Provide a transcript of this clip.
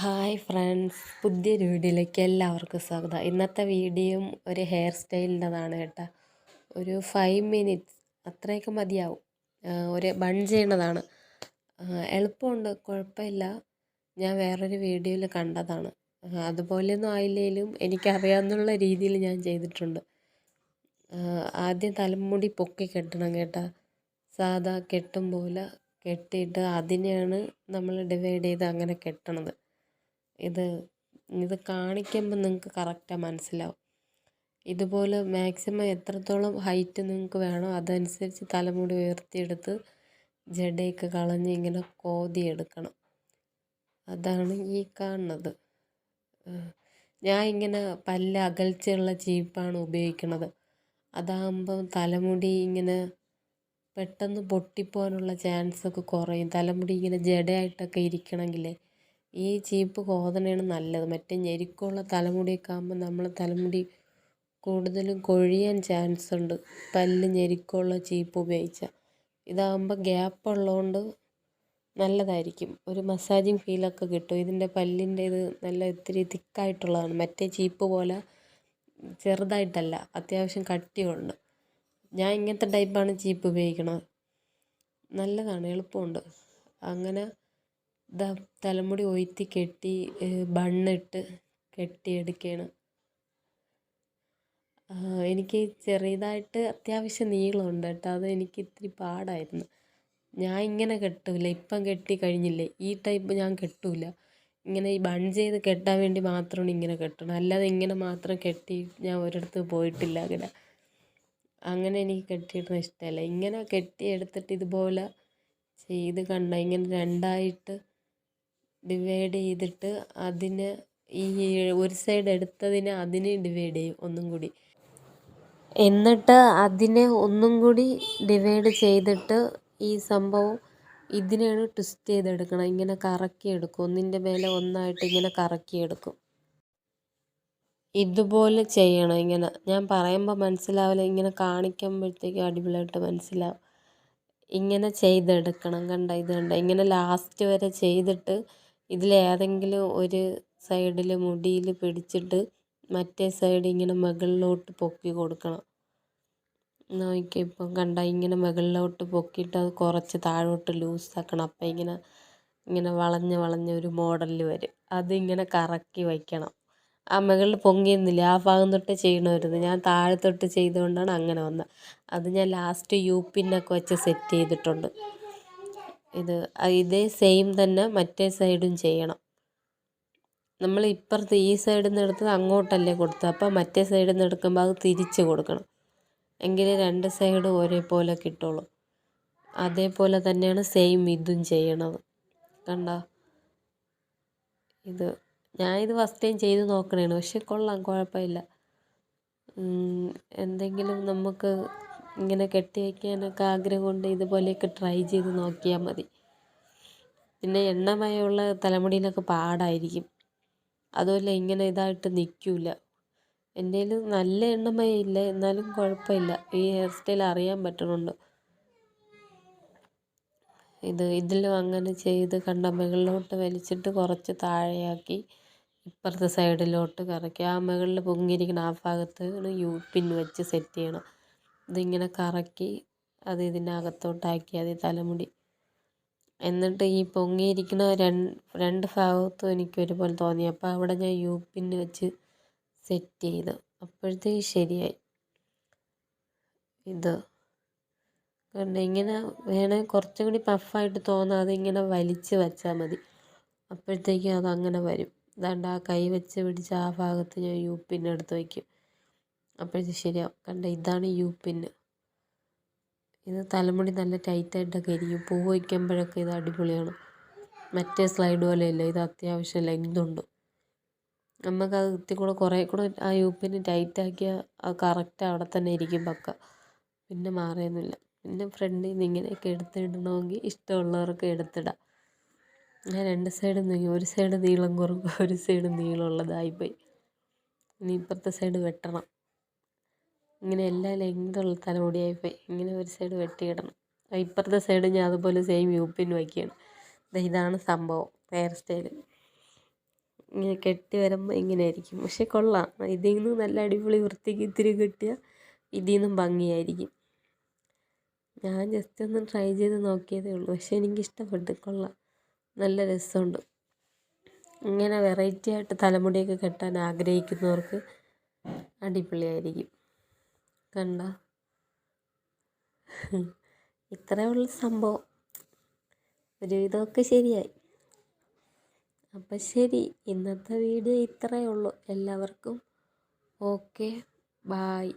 Hi friends, പുതിയൊരു വീഡിയോയിലേക്ക് എല്ലാവർക്കും സ്വാഗതം. ഇന്നത്തെ വീഡിയോയും ഒരു ഹെയർ സ്റ്റൈലിൻ്റെതാണ് കേട്ടോ. ഒരു 5 മിനിറ്റ്സ് അത്രയൊക്കെ മതിയാവും. ഒരു ബൺ ചെയ്യണതാണ്. എളുപ്പമുണ്ട്, കുഴപ്പമില്ല. ഞാൻ വേറൊരു വീഡിയോയിൽ കണ്ടതാണ്. അതുപോലെയൊന്നും ആയില്ലെങ്കിലും എനിക്കറിയാവുന്നുള്ള രീതിയിൽ ഞാൻ ചെയ്തിട്ടുണ്ട്. ആദ്യം തലമുടി പൊക്കി കെട്ടണം കേട്ടോ. സാധാ കെട്ടും പോലെ കെട്ടിയിട്ട് അതിനെയാണ് നമ്മൾ ഡിവൈഡ് ചെയ്ത് അങ്ങനെ കെട്ടണത്. ഇത് കാണിക്കുമ്പോൾ നിങ്ങൾക്ക് കറക്റ്റായി മനസ്സിലാവും. ഇതുപോലെ മാക്സിമം എത്രത്തോളം ഹൈറ്റ് നിങ്ങൾക്ക് വേണോ അതനുസരിച്ച് തലമുടി ഉയർത്തിയെടുത്ത് ജടയൊക്കെ കളഞ്ഞ് ഇങ്ങനെ കോതിയെടുക്കണം. അതാണ് ഈ കാണുന്നത്. ഞാൻ ഇങ്ങനെ പല്ല് അകൽച്ചയുള്ള ചീപ്പാണ് ഉപയോഗിക്കുന്നത്. അതാകുമ്പോൾ തലമുടി ഇങ്ങനെ പെട്ടെന്ന് പൊട്ടിപ്പോകാനുള്ള ചാൻസൊക്കെ കുറയും. തലമുടി ഇങ്ങനെ ജടയായിട്ടൊക്കെ ഇരിക്കണമെങ്കിൽ ഈ ചീപ്പ് കോതണയാണ് നല്ലത്. മറ്റേ ഞെരുക്കമുള്ള തലമുടിയൊക്കെ ആകുമ്പോൾ നമ്മൾ തലമുടി കൂടുതലും കൊഴിയാൻ ചാൻസ് ഉണ്ട് പല്ല് ഞെരുക്കമുള്ള ചീപ്പ് ഉപയോഗിച്ചാൽ. ഇതാകുമ്പോൾ ഗ്യാപ്പ് ഉള്ളതുകൊണ്ട് നല്ലതായിരിക്കും. ഒരു മസാജിങ് ഫീലൊക്കെ കിട്ടും. ഇതിൻ്റെ പല്ലിൻ്റെ ഇത് നല്ല ഇത്തിരി തിക്കായിട്ടുള്ളതാണ്. മറ്റേ ചീപ്പ് പോലെ ചെറുതായിട്ടല്ല, അത്യാവശ്യം കട്ടിയുണ്ട്. ഞാൻ ഇങ്ങനത്തെ ടൈപ്പാണ് ചീപ്പ് ഉപയോഗിക്കണത്. നല്ലതാണ്, എളുപ്പമുണ്ട്. അങ്ങനെ തലമുടി ഒയ്ത്തി കെട്ടി ബണ്ണിട്ട് കെട്ടിയെടുക്കുകയാണ്. എനിക്ക് ചെറിയതായിട്ട് അത്യാവശ്യം നീളമുണ്ട് കേട്ടോ. അത് എനിക്ക് ഇത്തിരി പാടായിരുന്നു. ഞാൻ ഇങ്ങനെ കെട്ടില്ല, ഇപ്പം കെട്ടി കഴിഞ്ഞില്ലേ ഈ ടൈപ്പ് ഞാൻ കെട്ടില്ല. ഇങ്ങനെ ഈ ബൺ ചെയ്ത് കെട്ടാൻ വേണ്ടി മാത്രമാണ് ഇങ്ങനെ കെട്ടണം. അല്ലാതെ ഇങ്ങനെ മാത്രം കെട്ടി ഞാൻ ഒരിടത്ത് പോയിട്ടില്ല. അങ്ങനെ എനിക്ക് കെട്ടിയിടുന്ന ഇഷ്ടമല്ല. ഇങ്ങനെ കെട്ടിയെടുത്തിട്ട് ഇതുപോലെ ചെയ്ത് കണ്ട ഇങ്ങനെ രണ്ടായിട്ട് ഡിവൈഡ് ചെയ്തിട്ട് അതിന് ഈ ഒരു സൈഡ് എടുത്തതിനെ അതിനെ ഡിവൈഡ് ചെയ്യും ഒന്നും കൂടി. എന്നിട്ട് അതിനെ ഒന്നും കൂടി ഡിവൈഡ് ചെയ്തിട്ട് ഈ സംഭവം ഇതിനെയാണ് ട്വിസ്റ്റ് ചെയ്തെടുക്കണം. ഇങ്ങനെ കറക്കിയെടുക്കും, ഒന്നിൻ്റെ മേലെ ഒന്നായിട്ട് ഇങ്ങനെ കറക്കിയെടുക്കും. ഇതുപോലെ ചെയ്യണം. ഇങ്ങനെ ഞാൻ പറയുമ്പോൾ മനസ്സിലാവില്ല, ഇങ്ങനെ കാണിക്കുമ്പോഴത്തേക്കും അടിപൊളിയായിട്ട് മനസ്സിലാവും. ഇങ്ങനെ ചെയ്തെടുക്കണം. ഇത് കണ്ട ഇങ്ങനെ ലാസ്റ്റ് വരെ ചെയ്തിട്ട് ഇതിലേതെങ്കിലും ഒരു സൈഡിൽ മുടിയിൽ പിടിച്ചിട്ട് മറ്റേ സൈഡ് ഇങ്ങനെ മുകളിലോട്ട് പൊക്കി കൊടുക്കണം. നോക്കിയപ്പം കണ്ട ഇങ്ങനെ മുകളിലോട്ട് പൊക്കിയിട്ട് അത് കുറച്ച് താഴോട്ട് ലൂസാക്കണം. അപ്പം ഇങ്ങനെ വളഞ്ഞ ഒരു മോഡലിൽ വരും. അതിങ്ങനെ കറക്കി വയ്ക്കണം. ആ മുകളിൽ പൊങ്ങിയിരുന്നില്ല, ആ ഭാഗം തൊട്ട് ചെയ്യണമായിരുന്നു. ഞാൻ താഴെ തൊട്ട് ചെയ്തുകൊണ്ടാണ് അങ്ങനെ വന്നത്. അത് ഞാൻ ലാസ്റ്റ് യൂപ്പിന്നൊക്കെ വെച്ച് സെറ്റ് ചെയ്തിട്ടുണ്ട്. ഇതേ സെയിം തന്നെ മറ്റേ സൈഡും ചെയ്യണം. നമ്മൾ ഇപ്പുറത്ത് ഈ സൈഡിൽ നിന്ന് എടുത്തത് അങ്ങോട്ടല്ലേ കൊടുത്തത്, അപ്പോൾ മറ്റേ സൈഡിൽ നിന്ന് എടുക്കുമ്പോൾ അത് തിരിച്ച് കൊടുക്കണം. എങ്കിലേ രണ്ട് സൈഡും ഒരേപോലെ കിട്ടുള്ളൂ. അതേപോലെ തന്നെയാണ് സെയിം ഇതും ചെയ്യണത്. കണ്ട ഞാനിത് ഫസ്റ്റ് ടൈം ചെയ്ത് നോക്കണേണ്. പക്ഷെ കൊള്ളാം, കുഴപ്പമില്ല. എന്തെങ്കിലും നമുക്ക് ഇങ്ങനെ കെട്ടി വയ്ക്കാനൊക്കെ ആഗ്രഹമുണ്ട്, ഇതുപോലെയൊക്കെ ട്രൈ ചെയ്ത് നോക്കിയാൽ മതി. പിന്നെ എണ്ണമയമുള്ള തലമുടിയിലൊക്കെ പാടായിരിക്കും. അതുമല്ല ഇങ്ങനെ ഇതായിട്ട് നിൽക്കില്ല. എൻ്റെ കയ്യിൽ നല്ല എണ്ണമയം ഇല്ല, എന്നാലും കുഴപ്പമില്ല. ഈ ഹെയർ സ്റ്റൈൽ അറിയാൻ പറ്റുന്നുണ്ട്. ഇതിലും അങ്ങനെ ചെയ്ത് കണ്ട മുകളിലോട്ട് വലിച്ചിട്ട് കുറച്ച് താഴെയാക്കി ഇപ്പുറത്തെ സൈഡിലോട്ട് കറക്കി ആ മുകളിൽ പൊങ്ങിയിരിക്കുന്ന ആ ഭാഗത്ത് യൂപ്പിൻ വെച്ച് സെറ്റ് ചെയ്യണം. ഇതിങ്ങനെ കറക്കി അത് ഇതിനകത്തോട്ടാക്കി അത് തലമുടി. എന്നിട്ട് ഈ പൊങ്ങിയിരിക്കുന്ന രണ്ട് ഭാഗത്തും എനിക്ക് ഒരുപോലെ തോന്നി. അപ്പോൾ അവിടെ ഞാൻ യൂപ്പിൻ വെച്ച് സെറ്റ് ചെയ്തു. അപ്പോഴത്തേക്ക് ശരിയായി. കണ്ട ഇങ്ങനെ വേണേൽ കുറച്ചും കൂടി പഫായിട്ട് തോന്നാതെ ഇങ്ങനെ വലിച്ച് വെച്ചാൽ മതി. അപ്പോഴത്തേക്കും അതങ്ങനെ വരും. അതാണ്ട് ആ കൈ വെച്ച് പിടിച്ച് ആ ഭാഗത്ത് ഞാൻ യൂപ്പിൻ എടുത്ത് വയ്ക്കും. അപ്പോഴത്തേക്ക് ശരിയാവും. കണ്ട ഇതാണ് യൂപ്പിൻ. ഇത് തലമുടി നല്ല ടൈറ്റായിട്ടൊക്കെ ഇരിക്കും. പൂ വയ്ക്കുമ്പോഴൊക്കെ ഇത് അടിപൊളിയാണ്. മറ്റേ സ്ലൈഡ് പോലെയല്ല, ഇത് അത്യാവശ്യം ലെങ്തുണ്ട്. നമുക്കത് ഇത്തിരി കൂടെ കുറേ കൂടെ ആ യൂപ്പിന് ടൈറ്റാക്കിയാൽ അത് കറക്റ്റ് അവിടെ തന്നെ ഇരിക്കും പക്ക. പിന്നെ മാറിയൊന്നുമില്ല. പിന്നെ ഫ്രണ്ടിൽ നിന്ന് ഇങ്ങനെയൊക്കെ എടുത്തിടണമെങ്കിൽ ഇഷ്ടമുള്ളവർക്ക് എടുത്തിടാം. ഞാൻ രണ്ട് സൈഡും ഒരു സൈഡ് നീളം കുറവ്, ഒരു സൈഡ് നീളമുള്ളതായിപ്പോയി. ഇനി ഇപ്പുറത്തെ സൈഡ് വെട്ടണം. ഇങ്ങനെ എല്ലാം ലെങ്തുള്ള തലമുടിയായിപ്പോയി. ഇങ്ങനെ ഒരു സൈഡ് വെട്ടിയിടണം. ഇപ്പുറത്തെ സൈഡ് ഞാൻ അതുപോലെ സെയിം യൂപ്പിന് വയ്ക്കുകയാണ്. ഇതാണ് സംഭവം ഹെയർ സ്റ്റൈൽ. ഇങ്ങനെ കെട്ടി വരുമ്പോൾ ഇങ്ങനെ ആയിരിക്കും. പക്ഷെ കൊള്ളാം, ഇതിൽ നിന്ന് നല്ല അടിപൊളി വൃത്തിക്ക് ഇത്തിരി കിട്ടിയാൽ ഇതിൽ നിന്നും ഭംഗിയായിരിക്കും. ഞാൻ ജസ്റ്റ് ഒന്ന് ട്രൈ ചെയ്ത് നോക്കിയതേ ഉള്ളൂ. പക്ഷെ എനിക്കിഷ്ടപ്പെട്ടു, കൊള്ളാം, നല്ല രസമുണ്ട്. ഇങ്ങനെ വെറൈറ്റി ആയിട്ട് തലമുടിയൊക്കെ കെട്ടാൻ ആഗ്രഹിക്കുന്നവർക്ക് അടിപൊളിയായിരിക്കും. കണ്ട, ഇത്രയേ ഉള്ളൂ സംഭവം. ഒരുവിധമൊക്കെ ശരിയായി. അപ്പം ശരി, ഇന്നത്തെ വീഡിയോ ഇത്രയേ ഉള്ളൂ. എല്ലാവർക്കും ഓക്കെ, ബായ്.